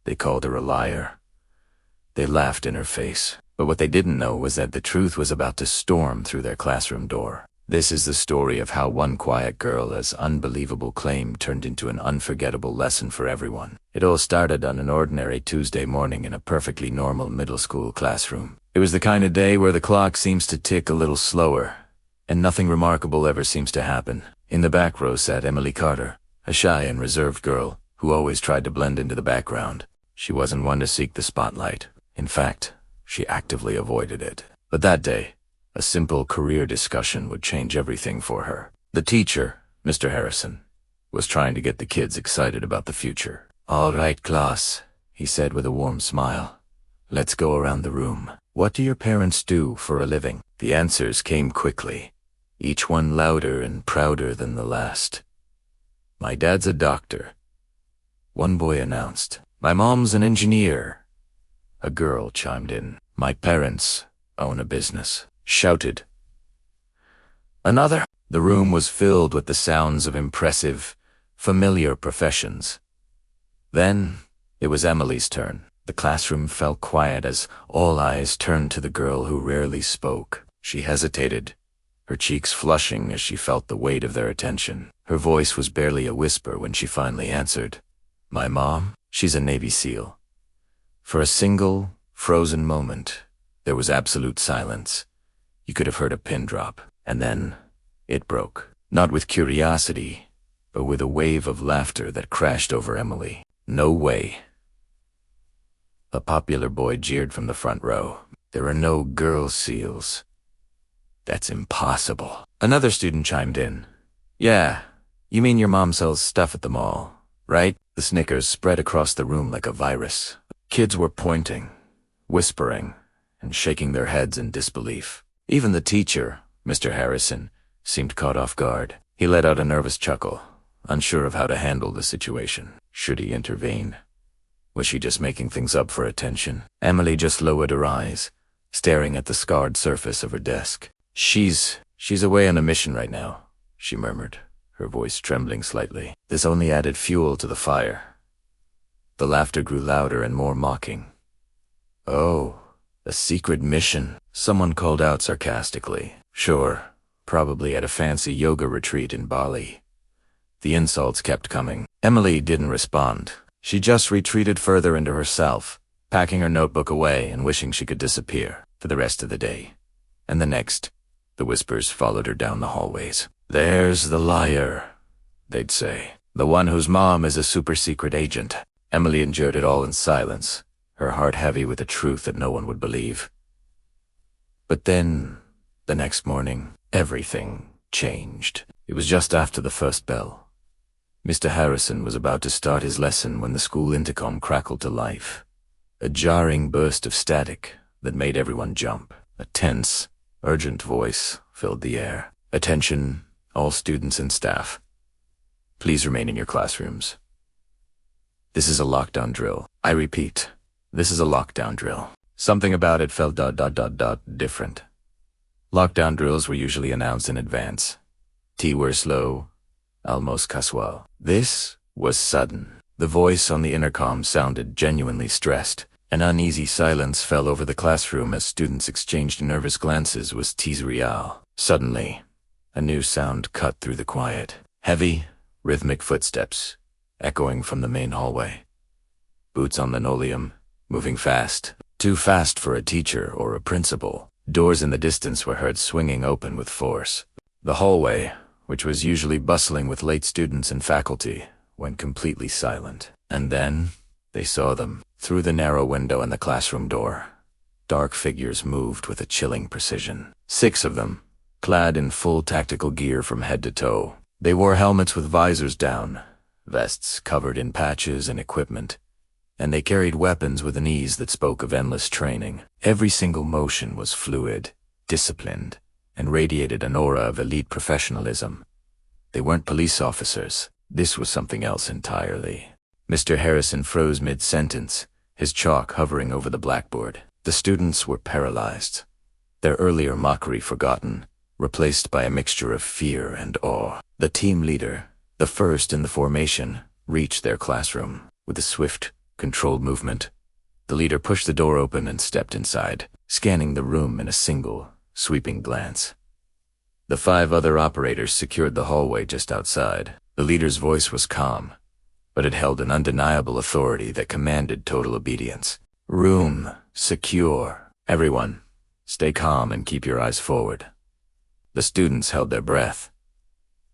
They called her a liar. They laughed in her face. But what they didn't know was that the truth was about to storm through their classroom door. This is the story of how one quiet girl's unbelievable claim turned into an unforgettable lesson for everyone. It all started on an ordinary Tuesday morning in a perfectly normal middle school classroom. It was the kind of day where the clock seems to tick a little slower, and nothing remarkable ever seems to happen. In the back row sat Emily Carter, a shy and reserved girl who always tried to blend into the background. She wasn't one to seek the spotlight. In fact, she actively avoided it. But that day, a simple career discussion would change everything for her. The teacher, Mr. Harrison, was trying to get the kids excited about the future. "All right, class," he said with a warm smile. "Let's go around the room. What do your parents do for a living?" The answers came quickly, each one louder and prouder than the last. "My dad's a doctor," one boy announced. "My mom's an engineer," a girl chimed in. "My parents own a business," shouted another. The room was filled with the sounds of impressive, familiar professions. Then it was Emily's turn. The classroom fell quiet as all eyes turned to the girl who rarely spoke. She hesitated, her cheeks flushing as she felt the weight of their attention. Her voice was barely a whisper when she finally answered. "My mom? She's a Navy SEAL." For a single, frozen moment, there was absolute silence. You could have heard a pin drop. And then it broke. Not with curiosity, but with a wave of laughter that crashed over Emily. "No way," a popular boy jeered from the front row. "There are no girl SEALs. That's impossible." Another student chimed in. "Yeah, you mean your mom sells stuff at the mall, right?" The snickers spread across the room like a virus. Kids were pointing, whispering, and shaking their heads in disbelief. Even the teacher, Mr. Harrison, seemed caught off guard. He let out a nervous chuckle, unsure of how to handle the situation. Should he intervene? Was she just making things up for attention? Emily just lowered her eyes, staring at the scarred surface of her desk. She's away on a mission right now," she murmured, her voice trembling slightly. This only added fuel to the fire. The laughter grew louder and more mocking. "Oh, a secret mission," someone called out sarcastically. "Sure, probably at a fancy yoga retreat in Bali." The insults kept coming. Emily didn't respond. She just retreated further into herself, packing her notebook away and wishing she could disappear for the rest of the day. And the next, the whispers followed her down the hallways. "There's the liar," they'd say. "The one whose mom is a super-secret agent." Emily endured it all in silence, her heart heavy with a truth that no one would believe. But then, the next morning, everything changed. It was just after the first bell. Mr. Harrison was about to start his lesson when the school intercom crackled to life. A jarring burst of static that made everyone jump. A tense, urgent voice filled the air. "Attention, all students and staff. Please remain in your classrooms. This is a lockdown drill. I repeat, this is a lockdown drill." Something about it felt different. Lockdown drills were usually announced in advance. T were slow, almost casual. This was sudden. The voice on the intercom sounded genuinely stressed. An uneasy silence fell over the classroom as students exchanged nervous glances with T's real. Suddenly, a new sound cut through the quiet. Heavy, rhythmic footsteps, echoing from the main hallway. Boots on linoleum, moving fast. Too fast for a teacher or a principal. Doors in the distance were heard swinging open with force. The hallway, which was usually bustling with late students and faculty, went completely silent. And then they saw them. Through the narrow window in the classroom door, dark figures moved with a chilling precision. 6 of them, clad in full tactical gear from head to toe. They wore helmets with visors down, vests covered in patches and equipment, and they carried weapons with an ease that spoke of endless training. Every single motion was fluid, disciplined, and radiated an aura of elite professionalism. They weren't police officers. This was something else entirely. Mr. Harrison froze mid-sentence, his chalk hovering over the blackboard. The students were paralyzed, their earlier mockery forgotten, replaced by a mixture of fear and awe. The team leader, the first in the formation, reached their classroom. With a swift, controlled movement. The leader pushed the door open and stepped inside, scanning the room in a single, sweeping glance. The 5 other operators secured the hallway just outside. The leader's voice was calm, but it held an undeniable authority that commanded total obedience. Room secure. Everyone, stay calm and keep your eyes forward. The students held their breath.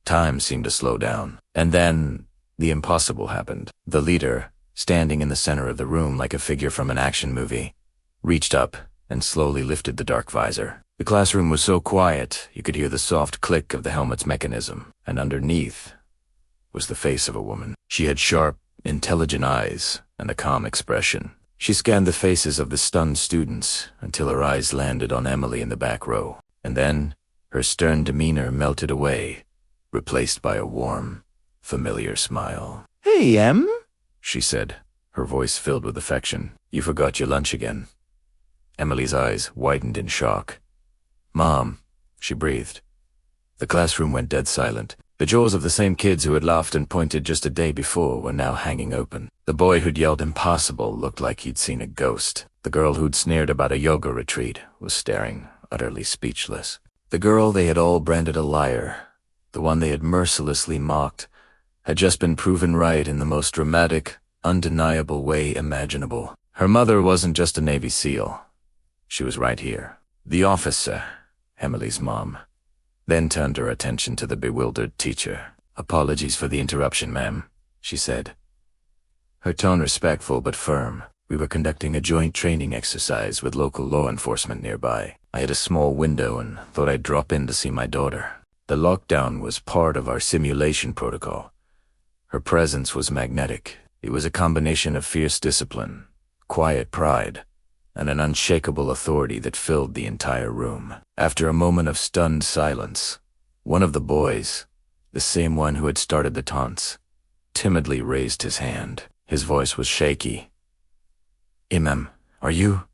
Time seemed to slow down. And then, the impossible happened. The leader, standing in the center of the room like a figure from an action movie, reached up and slowly lifted the dark visor. The classroom was so quiet, you could hear the soft click of the helmet's mechanism, and underneath was the face of a woman. She had sharp, intelligent eyes and a calm expression. She scanned the faces of the stunned students until her eyes landed on Emily in the back row, and then her stern demeanor melted away, replaced by a warm, familiar smile. "Hey, Em," she said, her voice filled with affection. "You forgot your lunch again." Emily's eyes widened in shock. "Mom," she breathed. The classroom went dead silent. The jaws of the same kids who had laughed and pointed just a day before were now hanging open. The boy who'd yelled impossible looked like he'd seen a ghost. The girl who'd sneered about a yoga retreat was staring, utterly speechless. The girl they had all branded a liar, the one they had mercilessly mocked, had just been proven right in the most dramatic, undeniable way imaginable. Her mother wasn't just a Navy SEAL. She was right here. The officer, Emily's mom, then turned her attention to the bewildered teacher. "Apologies for the interruption, ma'am," she said, her tone respectful but firm. "We were conducting a joint training exercise with local law enforcement nearby. I had a small window and thought I'd drop in to see my daughter. The lockdown was part of our simulation protocol. Her presence was magnetic. It was a combination of fierce discipline, quiet pride, and an unshakable authority that filled the entire room." After a moment of stunned silence, one of the boys, the same one who had started the taunts, timidly raised his hand. His voice was shaky. "Imam, are you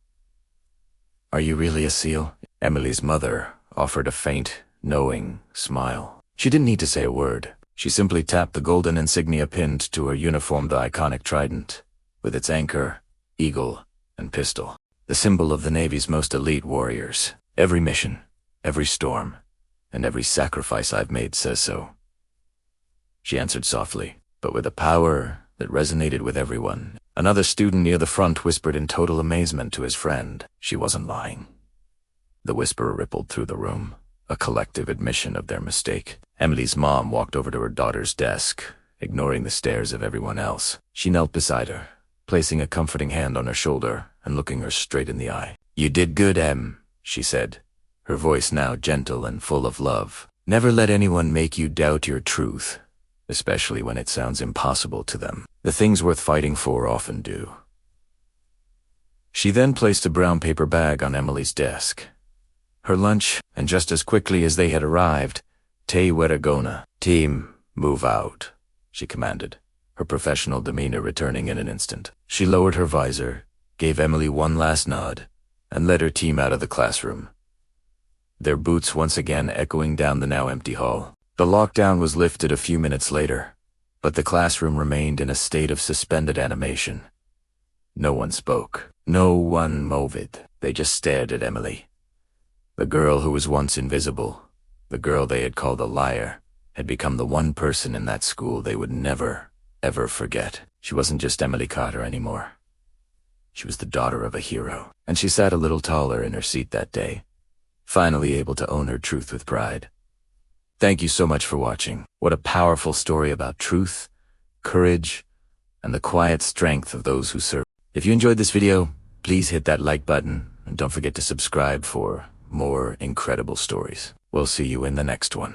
really a SEAL?" Emily's mother offered a faint, knowing smile. She didn't need to say a word. She simply tapped the golden insignia pinned to her uniform, the iconic trident, with its anchor, eagle, and pistol, the symbol of the Navy's most elite warriors. "Every mission, every storm, and every sacrifice I've made says so," she answered softly, but with a power that resonated with everyone. Another student near the front whispered in total amazement to his friend. She wasn't lying. The whisper rippled through the room, a collective admission of their mistake. Emily's mom walked over to her daughter's desk, ignoring the stares of everyone else. She knelt beside her, placing a comforting hand on her shoulder and looking her straight in the eye. "You did good, Em," she said, her voice now gentle and full of love. "Never let anyone make you doubt your truth, especially when it sounds impossible to them. The things worth fighting for often do." She then placed a brown paper bag on Emily's desk. Her lunch, and just as quickly as they had arrived, "Te Weragona. Team, move out," she commanded, her professional demeanor returning in an instant. She lowered her visor, gave Emily one last nod, and led her team out of the classroom, their boots once again echoing down the now empty hall. The lockdown was lifted a few minutes later, but the classroom remained in a state of suspended animation. No one spoke. No one moved. They just stared at Emily. The girl who was once invisible, the girl they had called a liar, had become the one person in that school they would never, ever forget. She wasn't just Emily Carter anymore. She was the daughter of a hero, and she sat a little taller in her seat that day, finally able to own her truth with pride. Thank you so much for watching. What a powerful story about truth, courage, and the quiet strength of those who serve. If you enjoyed this video, please hit that like button, and don't forget to subscribe for more incredible stories. We'll see you in the next one.